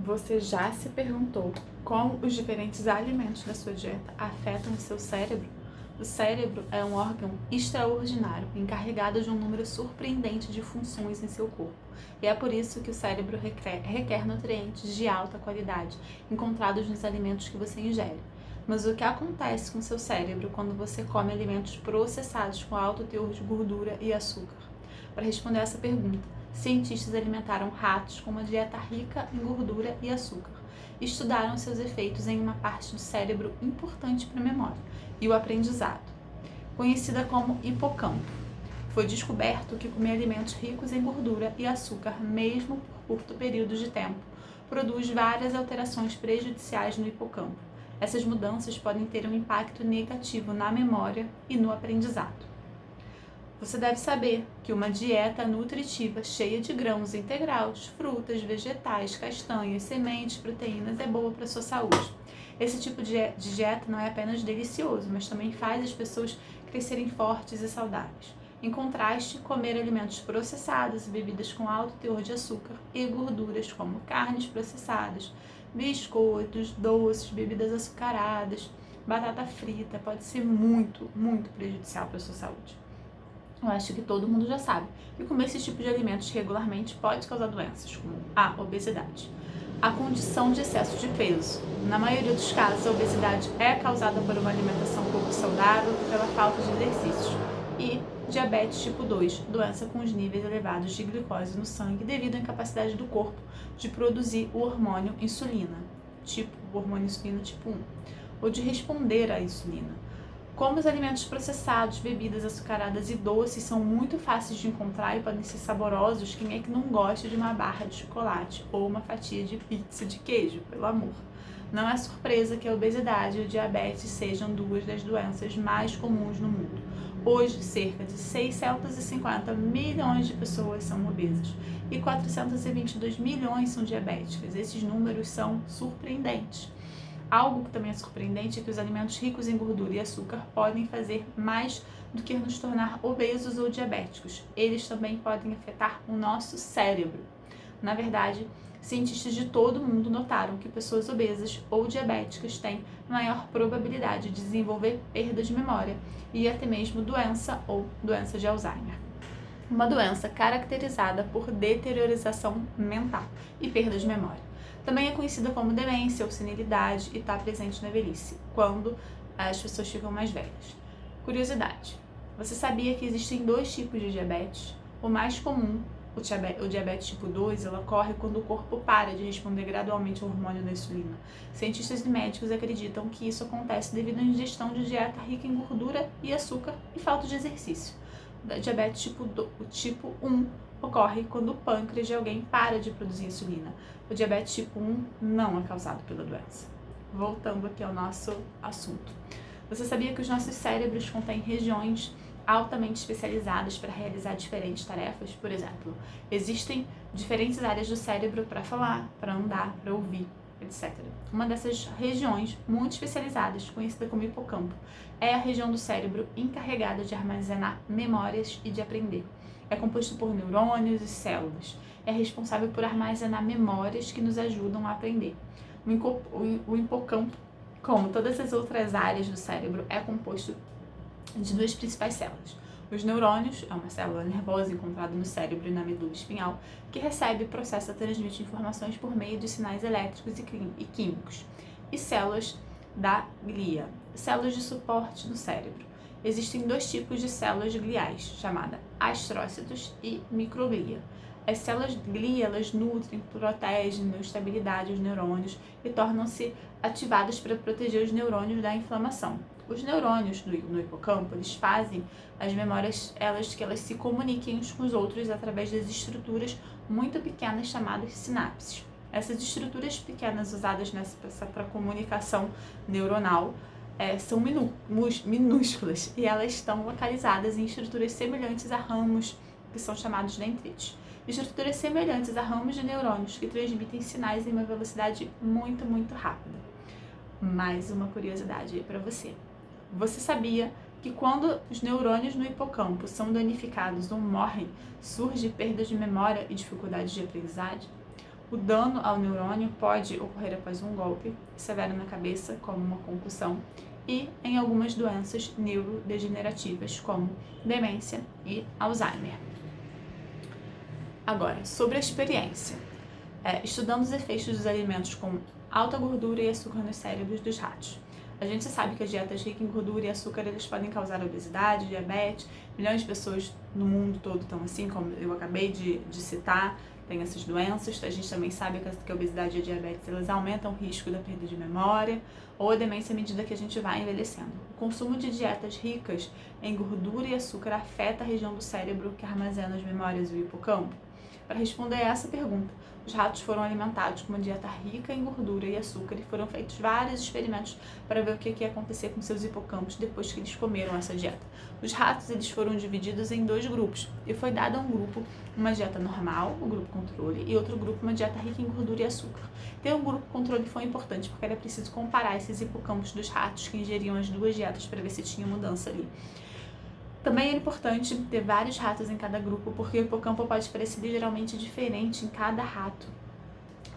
Você já se perguntou como os diferentes alimentos da sua dieta afetam o seu cérebro? O cérebro é um órgão extraordinário, encarregado de um número surpreendente de funções em seu corpo. E é por isso que o cérebro requer nutrientes de alta qualidade, encontrados nos alimentos que você ingere. Mas o que acontece com seu cérebro quando você come alimentos processados com alto teor de gordura e açúcar? Para responder essa pergunta, cientistas alimentaram ratos com uma dieta rica em gordura e açúcar e estudaram seus efeitos em uma parte do cérebro importante para a memória e o aprendizado, conhecida como hipocampo. Foi descoberto que comer alimentos ricos em gordura e açúcar, mesmo por curto período de tempo, produz várias alterações prejudiciais no hipocampo. Essas mudanças podem ter um impacto negativo na memória e no aprendizado. Você deve saber que uma dieta nutritiva cheia de grãos integrais, frutas, vegetais, castanhas, sementes, proteínas é boa para a sua saúde. Esse tipo de dieta não é apenas delicioso, mas também faz as pessoas crescerem fortes e saudáveis. Em contraste, comer alimentos processados e bebidas com alto teor de açúcar e gorduras, como carnes processadas, biscoitos, doces, bebidas açucaradas, batata frita, pode ser muito prejudicial para a sua saúde. Eu acho que todo mundo já sabe que comer esse tipo de alimentos regularmente pode causar doenças, como a obesidade. A condição de excesso de peso. Na maioria dos casos, a obesidade é causada por uma alimentação pouco saudável e pela falta de exercícios. E diabetes tipo 2, doença com os níveis elevados de glicose no sangue devido à incapacidade do corpo de produzir o hormônio insulina, o hormônio insulina tipo 1, ou de responder à insulina. Como os alimentos processados, bebidas açucaradas e doces são muito fáceis de encontrar e podem ser saborosos, quem é que não gosta de uma barra de chocolate ou uma fatia de pizza de queijo, pelo amor? Não é surpresa que a obesidade e o diabetes sejam duas das doenças mais comuns no mundo. Hoje, cerca de 650 milhões de pessoas são obesas e 422 milhões são diabéticas. Esses números são surpreendentes. Algo que também é surpreendente é que os alimentos ricos em gordura e açúcar podem fazer mais do que nos tornar obesos ou diabéticos. Eles também podem afetar o nosso cérebro. Na verdade, cientistas de todo o mundo notaram que pessoas obesas ou diabéticas têm maior probabilidade de desenvolver perda de memória e até mesmo doença ou doença de Alzheimer. Uma doença caracterizada por deteriorização mental e perda de memória. Também é conhecida como demência ou senilidade e está presente na velhice, quando as pessoas ficam mais velhas. Curiosidade: você sabia que existem dois tipos de diabetes? O mais comum, o diabetes tipo 2, ela ocorre quando o corpo para de responder gradualmente ao hormônio da insulina. Cientistas e médicos acreditam que isso acontece devido à ingestão de dieta rica em gordura e açúcar e falta de exercício. O diabetes tipo 1 ocorre quando o pâncreas de alguém para de produzir insulina. O diabetes tipo 1 não é causado pela doença. Voltando aqui ao nosso assunto. Você sabia que os nossos cérebros contêm regiões altamente especializadas para realizar diferentes tarefas? Por exemplo, existem diferentes áreas do cérebro para falar, para andar, para ouvir, etc. Uma dessas regiões muito especializadas, conhecida como hipocampo, é a região do cérebro encarregada de armazenar memórias e de aprender. É composto por neurônios e células. É responsável por armazenar memórias que nos ajudam a aprender. O hipocampo, como todas as outras áreas do cérebro, é composto de duas principais células. Os neurônios é uma célula nervosa encontrada no cérebro e na medula espinhal, que recebe, processa e transmite informações por meio de sinais elétricos e químicos. E células da glia, células de suporte no cérebro. Existem dois tipos de células gliais, chamadas astrócitos e microglia. As células glia, elas nutrem, protegem, dão estabilidade aos neurônios e tornam-se ativadas para proteger os neurônios da inflamação. Os neurônios no hipocampo, eles fazem as memórias, que elas se comuniquem uns com os outros através das estruturas muito pequenas chamadas sinapses. Essas estruturas pequenas usadas para comunicação neuronal são minúsculas e elas estão localizadas em estruturas semelhantes a ramos que são chamados dendritos. Estruturas semelhantes a ramos de neurônios que transmitem sinais em uma velocidade muito rápida. Mais uma curiosidade aí para você. Você sabia que quando os neurônios no hipocampo são danificados ou morrem, surge perda de memória e dificuldade de aprendizagem? O dano ao neurônio pode ocorrer após um golpe severo na cabeça, como uma concussão, e em algumas doenças neurodegenerativas, como demência e Alzheimer. Agora, sobre a experiência. Estudando os efeitos dos alimentos com alta gordura e açúcar nos cérebros dos ratos. A gente sabe que as dietas ricas em gordura e açúcar eles podem causar obesidade, diabetes. Milhões de pessoas no mundo todo estão assim, como eu acabei de citar, tem essas doenças. A gente também sabe que a obesidade e a diabetes elas aumentam o risco da perda de memória ou a demência à medida que a gente vai envelhecendo. O consumo de dietas ricas em gordura e açúcar afeta a região do cérebro que armazena as memórias e o hipocampo? Para responder a essa pergunta, os ratos foram alimentados com uma dieta rica em gordura e açúcar e foram feitos vários experimentos para ver o que ia acontecer com seus hipocampos depois que eles comeram essa dieta. Os ratos eles foram divididos em 2 grupos e foi dado a um grupo uma dieta normal, o grupo controle, e outro grupo uma dieta rica em gordura e açúcar. Ter um grupo controle foi importante porque era preciso comparar esses hipocampos dos ratos que ingeriam as 2 dietas para ver se tinha mudança ali. Também é importante ter vários ratos em cada grupo, porque o hipocampo pode parecer ligeiramente diferente em cada rato.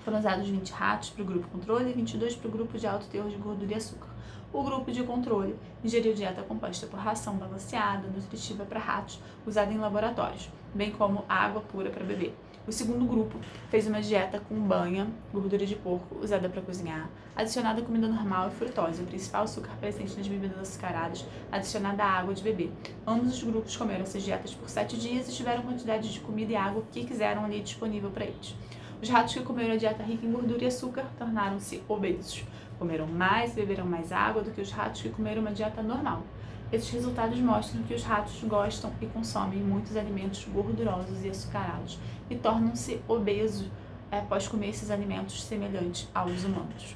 Foram usados 20 ratos para o grupo controle e 22 para o grupo de alto teor de gordura e açúcar. O grupo de controle ingeriu dieta composta por ração balanceada, nutritiva para ratos, usada em laboratórios, bem como água pura para beber. O segundo grupo fez uma dieta com banha, gordura de porco usada para cozinhar, adicionada comida normal e frutose, o principal açúcar presente nas bebidas açucaradas, adicionada à água de beber. Ambos os grupos comeram essas dietas por 7 dias e tiveram quantidade de comida e água que quiseram ali disponível para eles. Os ratos que comeram a dieta rica em gordura e açúcar tornaram-se obesos. Comeram mais e beberam mais água do que os ratos que comeram uma dieta normal. Esses resultados mostram que os ratos gostam e consomem muitos alimentos gordurosos e açucarados e tornam-se obesos após comer esses alimentos semelhantes aos humanos.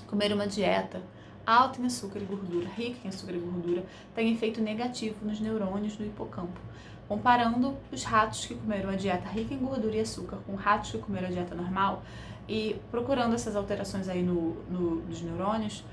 Comer uma dieta alta em açúcar e gordura, rica em açúcar e gordura, tem efeito negativo nos neurônios do hipocampo. Comparando os ratos que comeram a dieta rica em gordura e açúcar com ratos que comeram a dieta normal e procurando essas alterações aí nos neurônios,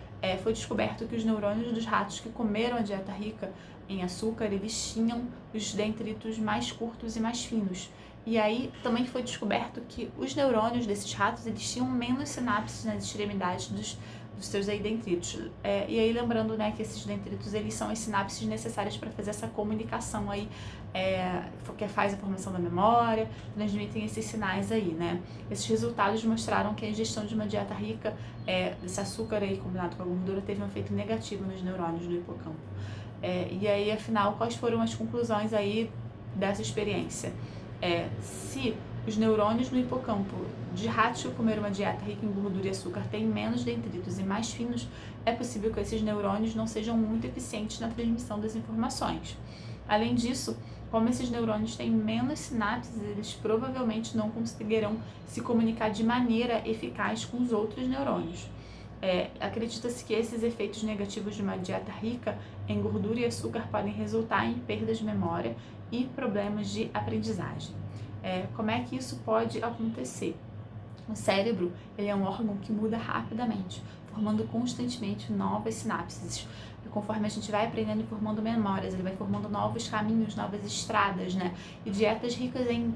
foi descoberto que os neurônios dos ratos que comeram a dieta rica em açúcar, eles tinham os dendritos mais curtos e mais finos. E aí também foi descoberto que os neurônios desses ratos, eles tinham menos sinapses nas extremidades dos seus dendritos. E aí lembrando, né, que esses dendritos, eles são as sinapses necessárias para fazer essa comunicação aí, que faz a formação da memória, transmitem esses sinais aí, né. Esses resultados mostraram que a ingestão de uma dieta rica desse açúcar aí combinado com a gordura teve um efeito negativo nos neurônios do hipocampo. E aí, afinal, quais foram as conclusões aí dessa experiência? Se os neurônios no hipocampo de ratos que comeram uma dieta rica em gordura e açúcar têm menos dendritos e mais finos, é possível que esses neurônios não sejam muito eficientes na transmissão das informações. Além disso, como esses neurônios têm menos sinapses, eles provavelmente não conseguirão se comunicar de maneira eficaz com os outros neurônios. Acredita-se que esses efeitos negativos de uma dieta rica em gordura e açúcar podem resultar em perdas de memória e problemas de aprendizagem. Como é que isso pode acontecer? O cérebro ele é um órgão que muda rapidamente, formando constantemente novas sinapses. E conforme a gente vai aprendendo e formando memórias, ele vai formando novos caminhos, novas estradas, né? E dietas ricas em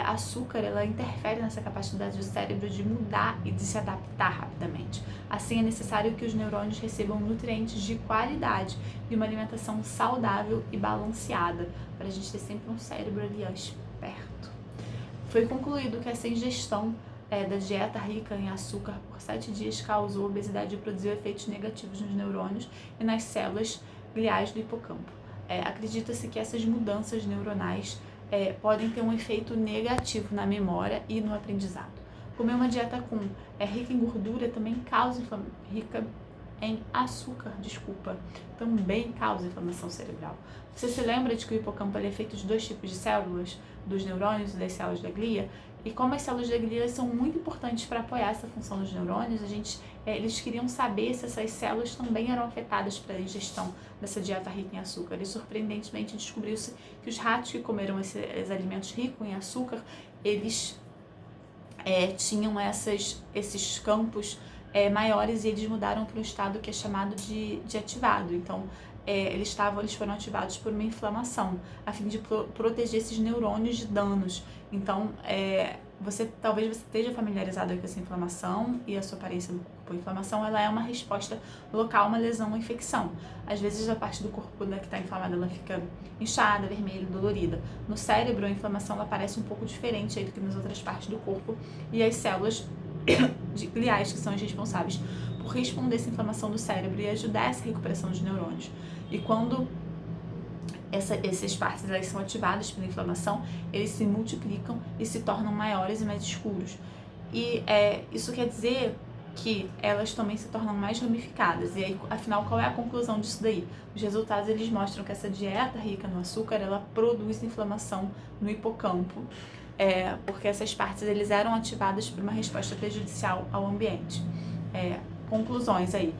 açúcar, ela interfere nessa capacidade do cérebro de mudar e de se adaptar rapidamente. Assim, é necessário que os neurônios recebam nutrientes de qualidade e uma alimentação saudável e balanceada, para a gente ter sempre um cérebro ali esperto. Foi concluído que essa ingestão da dieta rica em açúcar por 7 dias causou obesidade e produziu efeitos negativos nos neurônios e nas células gliais do hipocampo. Acredita-se que essas mudanças neuronais podem ter um efeito negativo na memória e no aprendizado. Comer uma dieta rica em gordura também rica em açúcar, também causa inflamação cerebral. Você se lembra de que o hipocampo é feito de 2 tipos de células, dos neurônios e das células da glia? E como as células da glia são muito importantes para apoiar essa função dos neurônios, eles queriam saber se essas células também eram afetadas pela ingestão dessa dieta rica em açúcar. E surpreendentemente descobriu-se que os ratos que comeram esses alimentos ricos em açúcar, eles tinham esses campos maiores e eles mudaram para um estado que é chamado de ativado. Então, eles foram ativados por uma inflamação, a fim de proteger esses neurônios de danos. Então, Talvez você esteja familiarizado com essa inflamação e a sua aparência do corpo. A inflamação, ela é uma resposta local a uma lesão ou infecção. Às vezes a parte do corpo que está inflamada, ela fica inchada, vermelha, dolorida. No cérebro, a inflamação ela parece um pouco diferente aí do que nas outras partes do corpo, e as células gliais, que são as responsáveis por responder essa inflamação do cérebro e ajudar essa recuperação dos neurônios. E quando essas partes elas são ativadas pela inflamação, eles se multiplicam e se tornam maiores e mais escuros. E isso quer dizer que elas também se tornam mais ramificadas. E aí, afinal, qual é a conclusão disso daí? Os resultados eles mostram que essa dieta rica no açúcar, ela produz inflamação no hipocampo, porque essas partes eles eram ativadas por uma resposta prejudicial ao ambiente. Conclusões aí.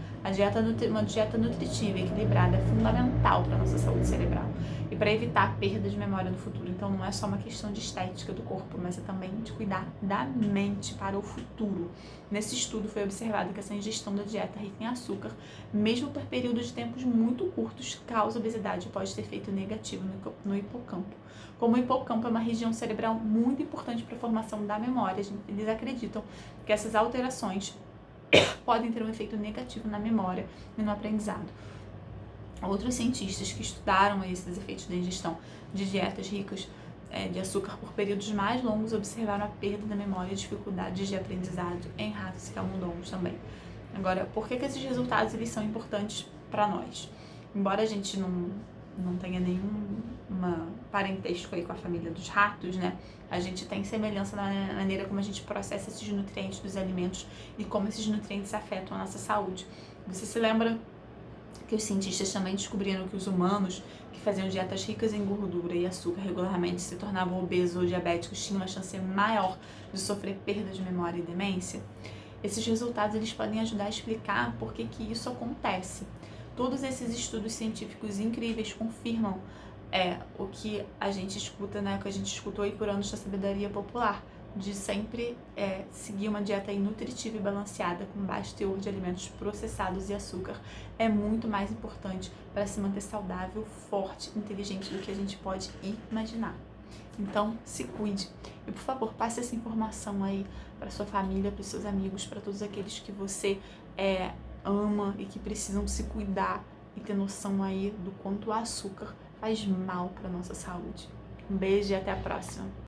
Uma dieta nutritiva e equilibrada é fundamental para a nossa saúde cerebral e para evitar a perda de memória no futuro. Então não é só uma questão de estética do corpo, mas é também de cuidar da mente para o futuro. Nesse estudo foi observado que essa ingestão da dieta rica em açúcar, mesmo por períodos de tempos muito curtos, causa obesidade e pode ter efeito negativo no hipocampo. Como o hipocampo é uma região cerebral muito importante para a formação da memória, eles acreditam que essas alterações podem ter um efeito negativo na memória e no aprendizado. Outros cientistas que estudaram esses efeitos da ingestão de dietas ricas de açúcar por períodos mais longos observaram a perda da memória e dificuldades de aprendizado em ratos e camundongos também. Agora, por que esses resultados eles são importantes para nós? Embora a gente não tenha nenhuma parentesco aí com a família dos ratos, né? A gente tem semelhança na maneira como a gente processa esses nutrientes dos alimentos e como esses nutrientes afetam a nossa saúde. Você se lembra que os cientistas também descobriram que os humanos que faziam dietas ricas em gordura e açúcar regularmente se tornavam obesos ou diabéticos tinham uma chance maior de sofrer perda de memória e demência? Esses resultados eles podem ajudar a explicar por que isso acontece. Todos esses estudos científicos incríveis confirmam o que a gente escuta, né, o que a gente escutou aí por anos da sabedoria popular, de sempre seguir uma dieta nutritiva e balanceada com baixo teor de alimentos processados e açúcar. É muito mais importante para se manter saudável, forte, inteligente do que a gente pode imaginar. Então, se cuide. E, por favor, passe essa informação aí para sua família, para os seus amigos, para todos aqueles que você ama e que precisam se cuidar e ter noção aí do quanto o açúcar faz mal para nossa saúde. Um beijo e até a próxima.